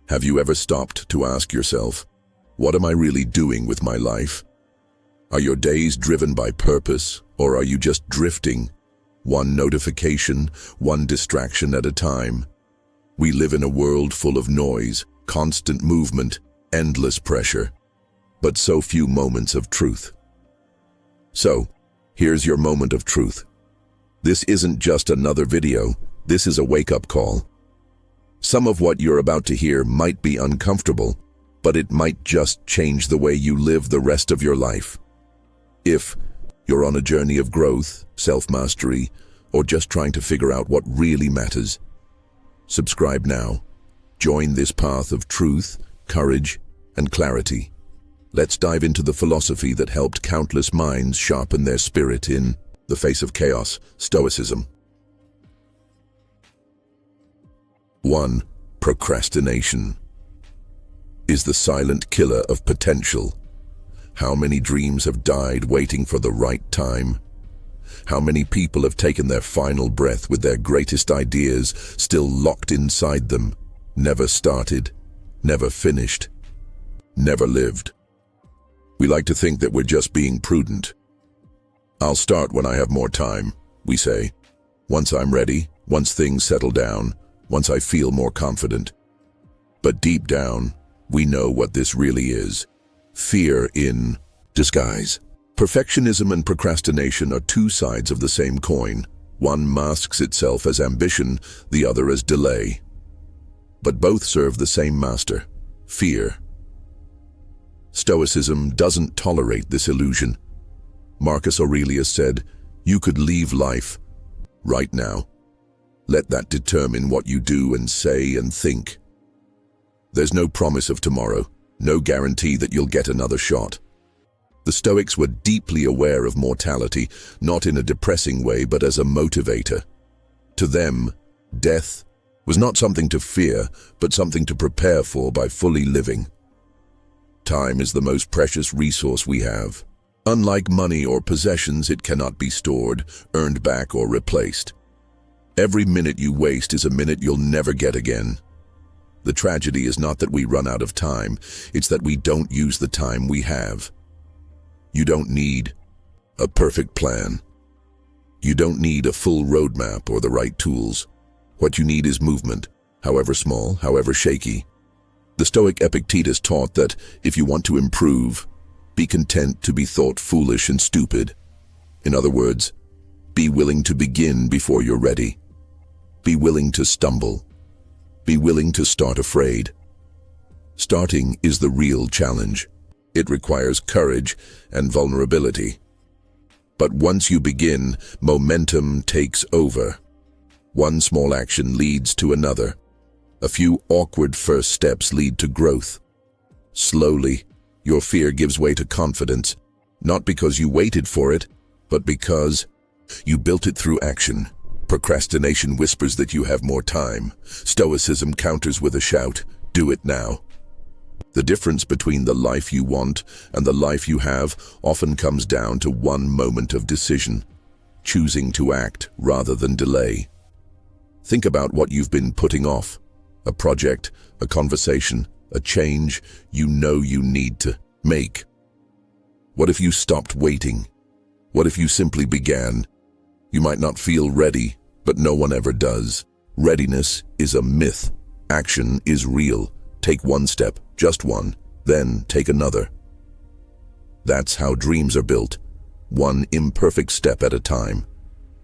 Have you ever stopped to ask yourself, what am I really doing with my life? Are your days driven by purpose, or are you just drifting, one notification, one distraction at a time? We live in a world full of noise, constant movement, endless pressure, but so few moments of truth. So, here's your moment of truth. This isn't just another video, this is a wake-up call. Some of what you're about to hear might be uncomfortable, but it might just change the way you live the rest of your life. If you're on a journey of growth, self-mastery, or just trying to figure out what really matters, subscribe now. Join this path of truth, courage, and clarity. Let's dive into the philosophy that helped countless minds sharpen their spirit in the face of chaos, Stoicism. 1. Procrastination is the silent killer of potential. How many dreams have died waiting for the right time? How many people have taken their final breath with their greatest ideas still locked inside them, never started, never finished, never lived? We like to think that we're just being prudent. I'll start when I have more time, we say. Once I'm ready, once things settle down, once I feel more confident. But deep down, we know what this really is. Fear in disguise. Perfectionism and procrastination are two sides of the same coin. One masks itself as ambition, the other as delay. But both serve the same master, fear. Stoicism doesn't tolerate this illusion. Marcus Aurelius said, "You could leave life right now. Let that determine what you do and say and think." There's no promise of tomorrow, no guarantee that you'll get another shot. The Stoics were deeply aware of mortality, not in a depressing way, but as a motivator. To them, death was not something to fear, but something to prepare for by fully living. Time is the most precious resource we have. Unlike money or possessions, it cannot be stored, earned back, or replaced. Every minute you waste is a minute you'll never get again. The tragedy is not that we run out of time, it's that we don't use the time we have. You don't need a perfect plan. You don't need a full roadmap or the right tools. What you need is movement, however small, however shaky. The Stoic Epictetus taught that if you want to improve, be content to be thought foolish and stupid. In other words, be willing to begin before you're ready. Be willing to stumble. Be willing to start afraid. Starting is the real challenge. It requires courage and vulnerability. But once you begin, momentum takes over. One small action leads to another. A few awkward first steps lead to growth. Slowly, your fear gives way to confidence, not because you waited for it, but because you built it through action. Procrastination whispers that you have more time. Stoicism counters with a shout, "Do it now." The difference between the life you want and the life you have often comes down to one moment of decision, choosing to act rather than delay. Think about what you've been putting off. A project, a conversation, a change you know you need to make. What if you stopped waiting? What if you simply began? You might not feel ready, but no one ever does. Readiness is a myth. Action is real. Take one step, just one, then take another. That's how dreams are built, one imperfect step at a time.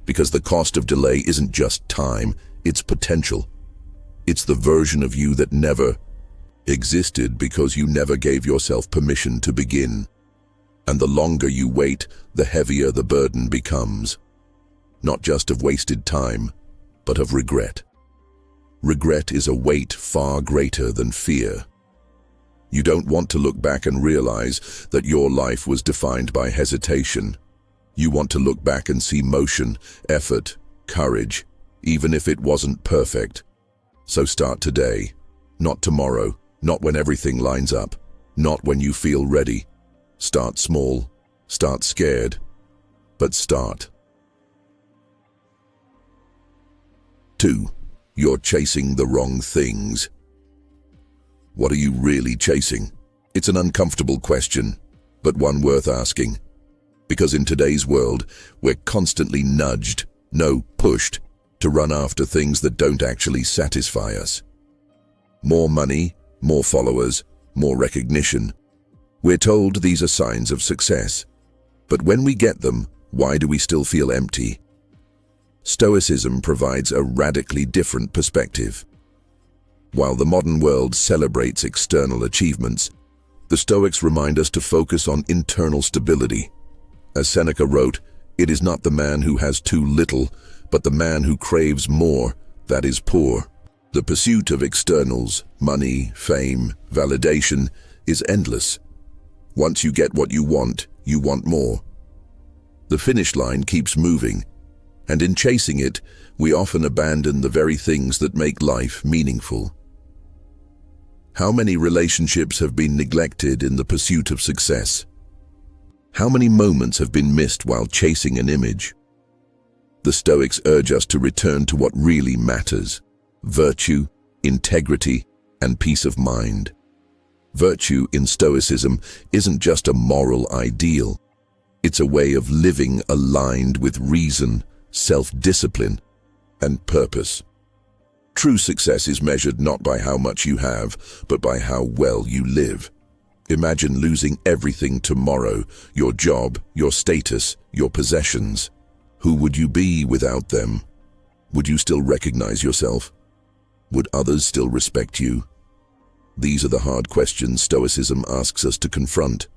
Because the cost of delay isn't just time, it's potential. It's the version of you that never existed because you never gave yourself permission to begin. And the longer you wait, the heavier the burden becomes. Not just of wasted time, but of regret. Regret is a weight far greater than fear. You don't want to look back and realize that your life was defined by hesitation. You want to look back and see motion, effort, courage, even if it wasn't perfect. So start today, not tomorrow, not when everything lines up, not when you feel ready. Start small, start scared, but start. 2. You're chasing the wrong things. What are you really chasing? It's an uncomfortable question, but one worth asking. Because in today's world, we're constantly nudged, no, pushed, to run after things that don't actually satisfy us. More money, more followers, more recognition. We're told these are signs of success. But when we get them, why do we still feel empty? Stoicism provides a radically different perspective. While the modern world celebrates external achievements, the Stoics remind us to focus on internal stability. As Seneca wrote, "It is not the man who has too little, but the man who craves more, that is poor." The pursuit of externals, money, fame, validation, is endless. Once you get what you want more. The finish line keeps moving, and in chasing it, we often abandon the very things that make life meaningful. How many relationships have been neglected in the pursuit of success? How many moments have been missed while chasing an image? The Stoics urge us to return to what really matters: virtue, integrity, and peace of mind. Virtue in Stoicism isn't just a moral ideal. It's a way of living aligned with reason, self-discipline, and purpose. True success is measured not by how much you have, but by how well you live. Imagine losing everything tomorrow: your job, your status, your possessions. Who would you be without them? Would you still recognize yourself? Would others still respect you? These are the hard questions Stoicism asks us to confront.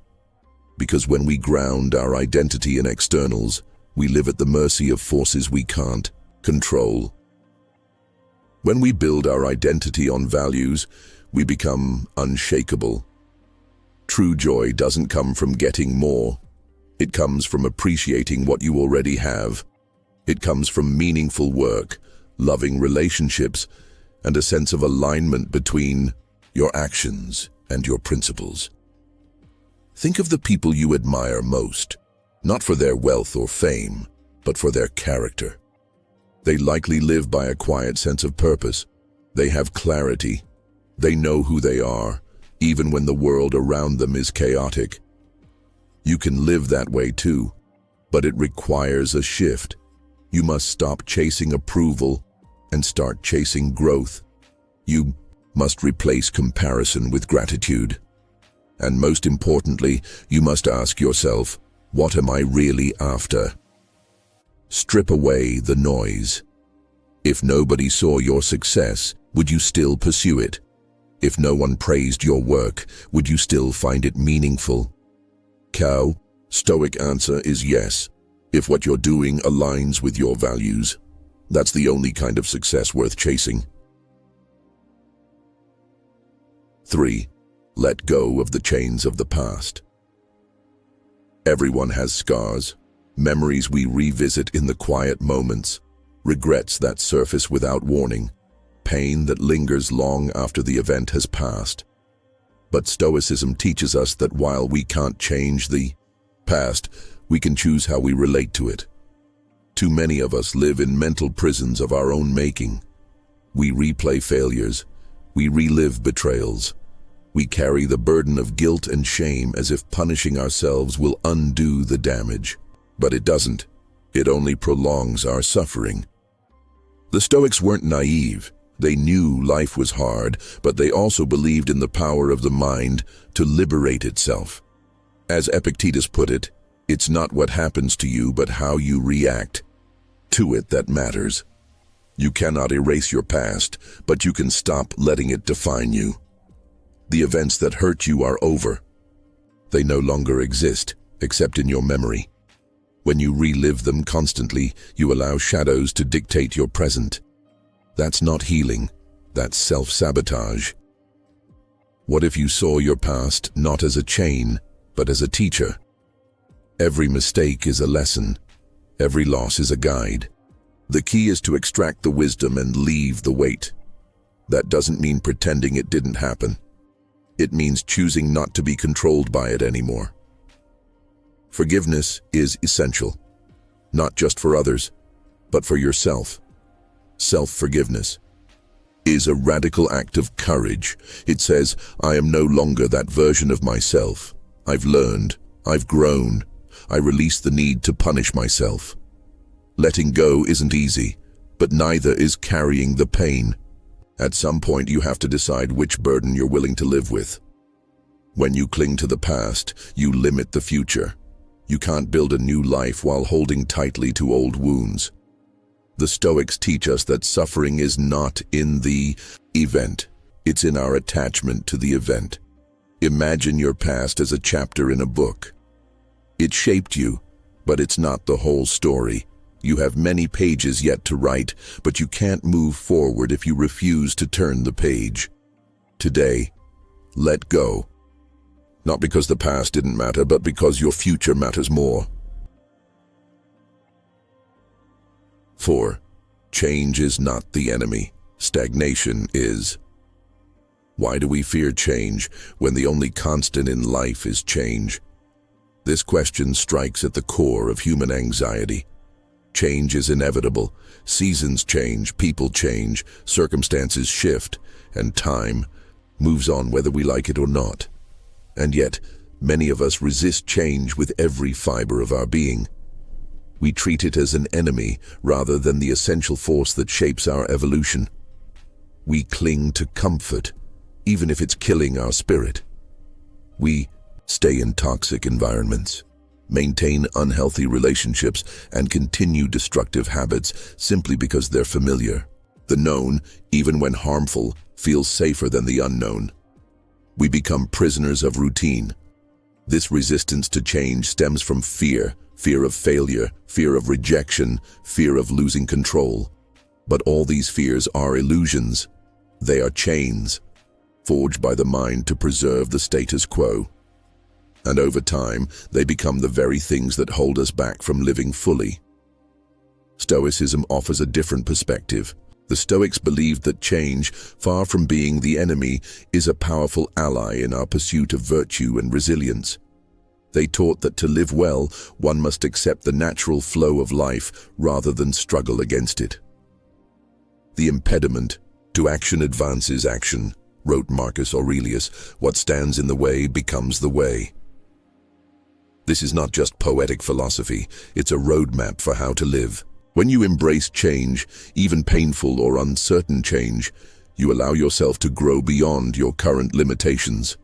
Because when we ground our identity in externals, we live at the mercy of forces we can't control. When we build our identity on values, we become unshakable. True joy doesn't come from getting more. It comes from appreciating what you already have. It comes from meaningful work, loving relationships, and a sense of alignment between your actions and your principles. Think of the people you admire most, not for their wealth or fame, but for their character. They likely live by a quiet sense of purpose. They have clarity. They know who they are, even when the world around them is chaotic. You can live that way too, but it requires a shift. You must stop chasing approval and start chasing growth. You must replace comparison with gratitude. And most importantly, you must ask yourself, what am I really after? Strip away the noise. If nobody saw your success, would you still pursue it? If no one praised your work, would you still find it meaningful? Stoic answer is yes. If what you're doing aligns with your values, that's the only kind of success worth chasing. 3. Let go of the chains of the past. Everyone has scars, memories we revisit in the quiet moments, regrets that surface without warning, pain that lingers long after the event has passed. But Stoicism teaches us that while we can't change the past, we can choose how we relate to it. Too many of us live in mental prisons of our own making. We replay failures. We relive betrayals. We carry the burden of guilt and shame as if punishing ourselves will undo the damage. But it doesn't. It only prolongs our suffering. The Stoics weren't naive. They knew life was hard, but they also believed in the power of the mind to liberate itself. As Epictetus put it, it's not what happens to you, but how you react to it that matters. You cannot erase your past, but you can stop letting it define you. The events that hurt you are over. They no longer exist, except in your memory. When you relive them constantly, you allow shadows to dictate your present. That's not healing, that's self-sabotage. What if you saw your past not as a chain, but as a teacher? Every mistake is a lesson. Every loss is a guide. The key is to extract the wisdom and leave the weight. That doesn't mean pretending it didn't happen. It means choosing not to be controlled by it anymore. Forgiveness is essential, not just for others, but for yourself. Self-forgiveness. is a radical act of courage. It says, I am no longer that version of myself. I've learned, I've grown. I release the need to punish myself. Letting go isn't easy, but neither is carrying the pain. At some point, you have to decide which burden you're willing to live with. When you cling to the past, you limit the future. You can't build a new life while holding tightly to old wounds. The Stoics teach us that suffering is not in the event. It's in our attachment to the event. Imagine your past as a chapter in a book. It shaped you, but it's not the whole story. You have many pages yet to write, but you can't move forward if you refuse to turn the page. Today, let go. Not because the past didn't matter, but because your future matters more. 4. Change is not the enemy. Stagnation is. Why do we fear change when the only constant in life is change? This question strikes at the core of human anxiety. Change is inevitable. Seasons change, people change, circumstances shift, and time moves on whether we like it or not. And yet, many of us resist change with every fiber of our being. We treat it as an enemy rather than the essential force that shapes our evolution. We cling to comfort, even if it's killing our spirit. We stay in toxic environments, maintain unhealthy relationships, and continue destructive habits simply because they're familiar. The known, even when harmful, feels safer than the unknown. We become prisoners of routine. This resistance to change stems from fear of failure, fear of rejection, fear of losing control. But all these fears are illusions. They are chains, forged by the mind to preserve the status quo. And over time, they become the very things that hold us back from living fully. Stoicism offers a different perspective. The Stoics believed that change, far from being the enemy, is a powerful ally in our pursuit of virtue and resilience. They taught that to live well, one must accept the natural flow of life rather than struggle against it. The impediment to action advances action, wrote Marcus Aurelius. What stands in the way becomes the way. This is not just poetic philosophy, it's a roadmap for how to live. When you embrace change, even painful or uncertain change, you allow yourself to grow beyond your current limitations.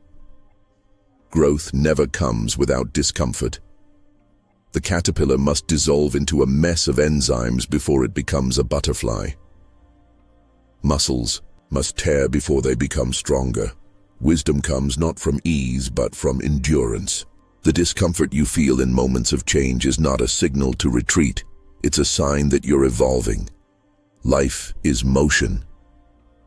Growth never comes without discomfort. The caterpillar must dissolve into a mess of enzymes before it becomes a butterfly. Muscles must tear before they become stronger. Wisdom comes not from ease, but from endurance. The discomfort you feel in moments of change is not a signal to retreat. It's a sign that you're evolving. Life is motion.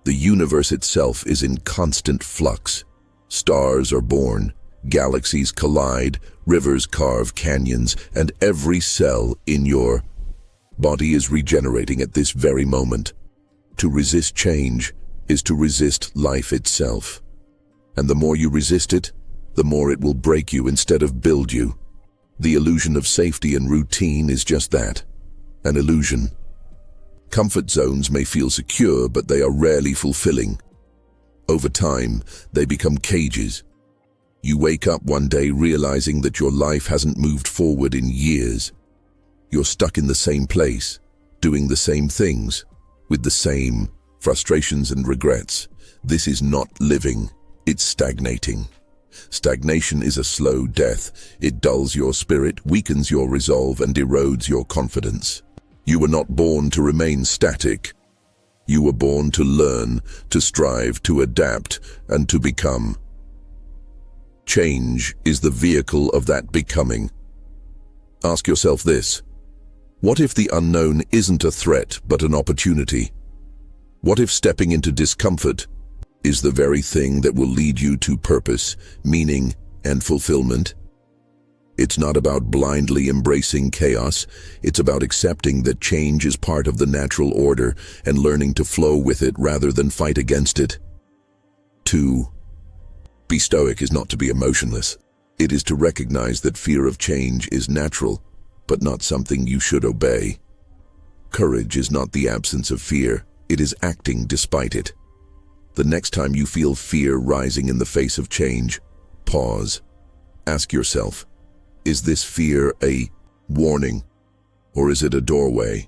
The universe itself is in constant flux. Stars are born, galaxies collide, rivers carve canyons, and every cell in your body is regenerating at this very moment. To resist change is to resist life itself. And the more you resist it, the more it will break you instead of build you. The illusion of safety and routine is just that, an illusion. Comfort zones may feel secure, but they are rarely fulfilling. Over time, they become cages. You wake up one day realizing that your life hasn't moved forward in years. You're stuck in the same place, doing the same things, with the same frustrations and regrets. This is not living, it's stagnating. Stagnation is a slow death. It dulls your spirit, weakens your resolve, and erodes your confidence. You were not born to remain static. You were born to learn, to strive, to adapt, and to become. Change is the vehicle of that becoming. Ask yourself this: what if the unknown isn't a threat but an opportunity? What if stepping into discomfort is the very thing that will lead you to purpose, meaning, and fulfillment? It's not about blindly embracing chaos. It's about accepting that change is part of the natural order and learning to flow with it rather than fight against it. 2. Be stoic is not to be emotionless. It is to recognize that fear of change is natural, but not something you should obey. Courage is not the absence of fear. It is acting despite it. The next time you feel fear rising in the face of change, pause. Ask yourself, is this fear a warning, or is it a doorway?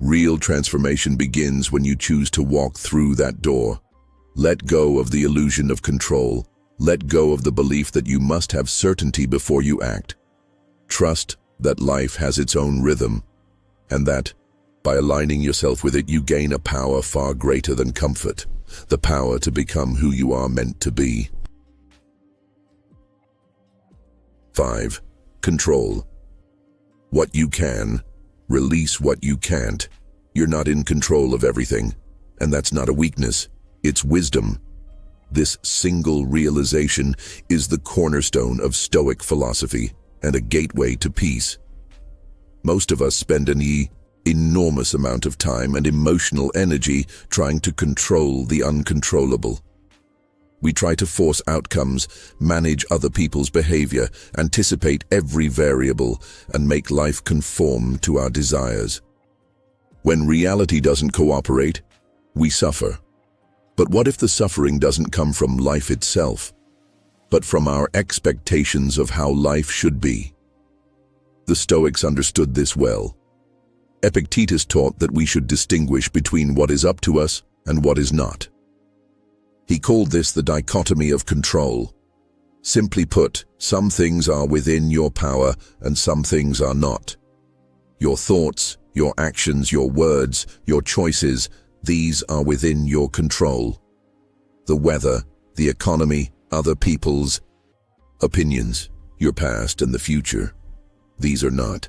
Real transformation begins when you choose to walk through that door. Let go of the illusion of control. Let go of the belief that you must have certainty before you act. Trust that life has its own rhythm, and that, by aligning yourself with it, you gain a power far greater than comfort, the power to become who you are meant to be. 5. Control. What you can, release what you can't. You're not in control of everything, and that's not a weakness, it's wisdom. This single realization is the cornerstone of Stoic philosophy and a gateway to peace. Most of us spend an enormous amount of time and emotional energy trying to control the uncontrollable. We try to force outcomes, manage other people's behavior, anticipate every variable, and make life conform to our desires. When reality doesn't cooperate, we suffer. But what if the suffering doesn't come from life itself, but from our expectations of how life should be? The Stoics understood this well. Epictetus taught that we should distinguish between what is up to us and what is not. He called this the dichotomy of control. Simply put, some things are within your power and some things are not. Your thoughts, your actions, your words, your choices, these are within your control. The weather, the economy, other people's opinions, your past and the future, these are not.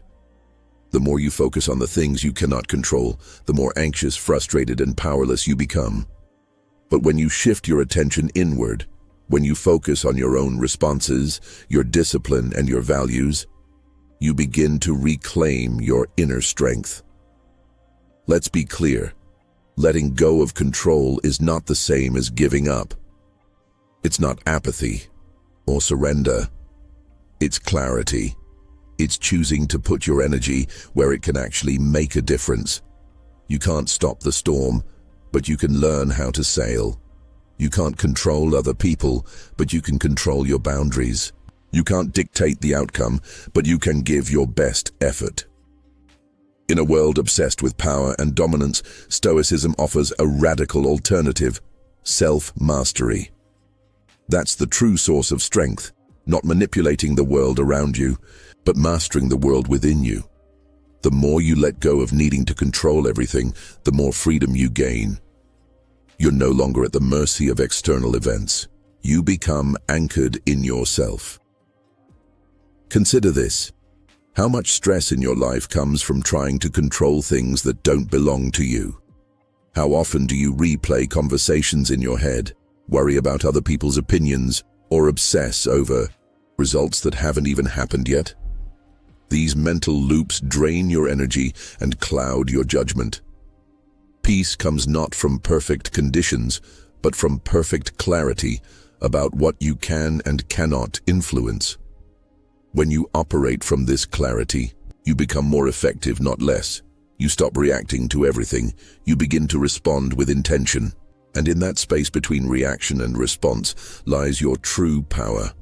The more you focus on the things you cannot control, the more anxious, frustrated, and powerless you become. But when you shift your attention inward, when you focus on your own responses, your discipline, and your values, you begin to reclaim your inner strength. Let's be clear. Letting go of control is not the same as giving up. It's not apathy or surrender. It's clarity. It's choosing to put your energy where it can actually make a difference. You can't stop the storm, but you can learn how to sail. You can't control other people, but you can control your boundaries. You can't dictate the outcome, but you can give your best effort. In a world obsessed with power and dominance, Stoicism offers a radical alternative: self-mastery. That's the true source of strength, not manipulating the world around you, but mastering the world within you. The more you let go of needing to control everything, the more freedom you gain. You're no longer at the mercy of external events. You become anchored in yourself. Consider this. How much stress in your life comes from trying to control things that don't belong to you? How often do you replay conversations in your head, worry about other people's opinions, or obsess over results that haven't even happened yet? These mental loops drain your energy and cloud your judgment. Peace comes not from perfect conditions, but from perfect clarity about what you can and cannot influence. When you operate from this clarity, you become more effective, not less. You stop reacting to everything. You begin to respond with intention. And in that space between reaction and response lies your true power.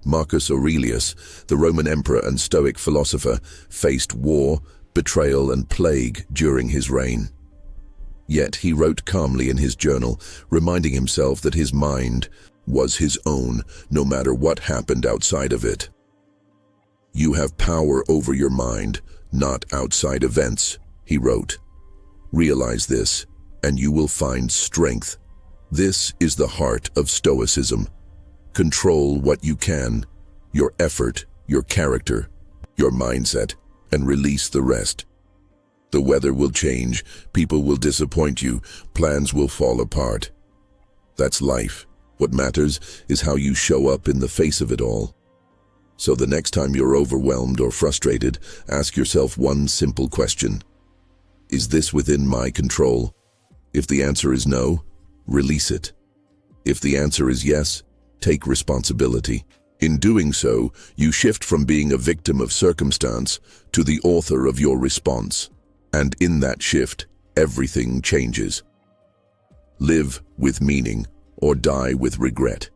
Marcus Aurelius, the Roman emperor and Stoic philosopher, faced war, betrayal, and plague during his reign. Yet he wrote calmly in his journal, reminding himself that his mind was his own, no matter what happened outside of it. "You have power over your mind, not outside events," he wrote. "Realize this, and you will find strength." This is the heart of Stoicism. Control what you can, your effort, your character, your mindset, and release the rest. The weather will change, people will disappoint you, plans will fall apart. That's life. What matters is how you show up in the face of it all. So the next time you're overwhelmed or frustrated, ask yourself one simple question. Is this within my control? If the answer is no, release it. If the answer is yes, take responsibility. In doing so, you shift from being a victim of circumstance to the author of your response. And in that shift, everything changes. Live with meaning or die with regret.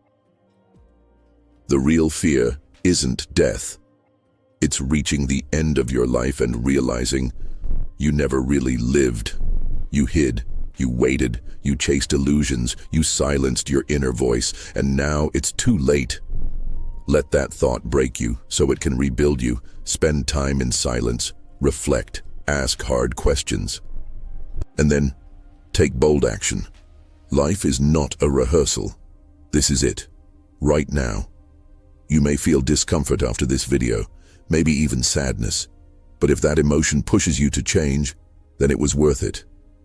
The real fear isn't death. It's reaching the end of your life and realizing you never really lived. You hid, you waited, you chased illusions, you silenced your inner voice, and now it's too late. Let that thought break you so it can rebuild you. Spend time in silence, reflect, ask hard questions, and then take bold action. Life is not a rehearsal. This is it, right now. You may feel discomfort after this video, maybe even sadness, but if that emotion pushes you to change, then it was worth it.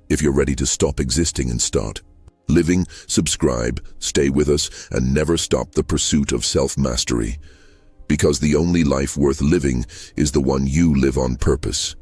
If you're ready to stop existing and start living, subscribe, stay with us, and never stop the pursuit of self-mastery, because the only life worth living is the one you live on purpose.